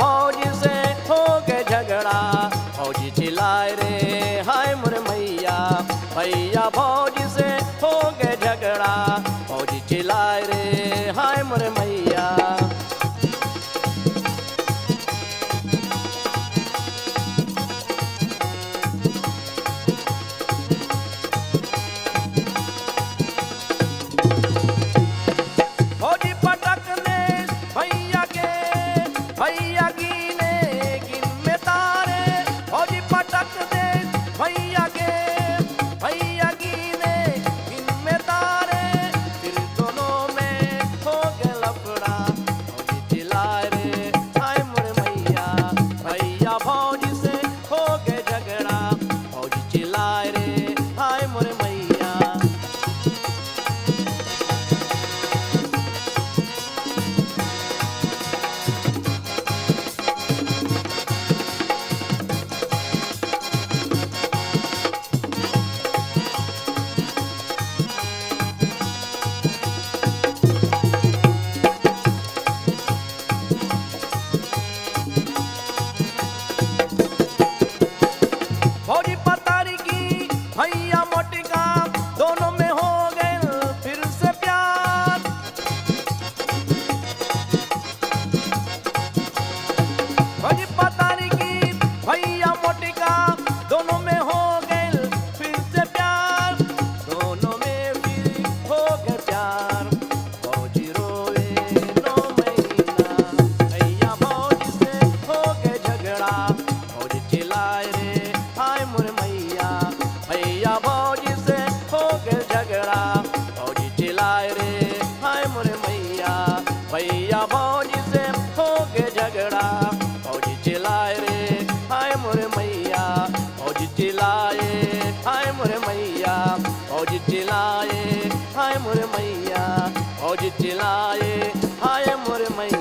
भौजी से हो गए झगड़ा भौजी चिल्लाए रे हाय मोरे मैया भैया भौजी से हो गए झगड़ा भौजी चिल्लाए रे हाय मोरे मैया भौजी पटकने भैया के भैया गिने गिन में तारे भौजी पटक दे भैया के भैया गिने गिन में तारे फिर दोनों में हो गए लफड़ा भौजी चिल्लाए रे हाय मोरे मैया भैया भौजी से हो गए झगड़ा भौजी चिल्लाए रे हाय मोरे मैया भौजी पतारी की भैया मोटी का दोनों में हो गए फिर से प्यार भौजी पतारी की भैया मोटी का दोनों में हो गए फिर से प्यार दोनों में फिर हो गए प्यार भौजी रोए 9 महीना भैया भौजी से हो गए झगड़ा भौजी चिल्लाए रे हाय मोरे मैया भैया भौजी से हो गए झगड़ा भौजी चिल्लाए रे हाय मोरे मैया भैया भौजी से हो गए झगड़ा भौजी चिल्लाए रे हाय मोरे मैया भौजी चिल्लाए हाय मोरे मैया भौजी चिल्लाए हाय मोरे मैया भौजी चिल्लाए हाय मोरे मैया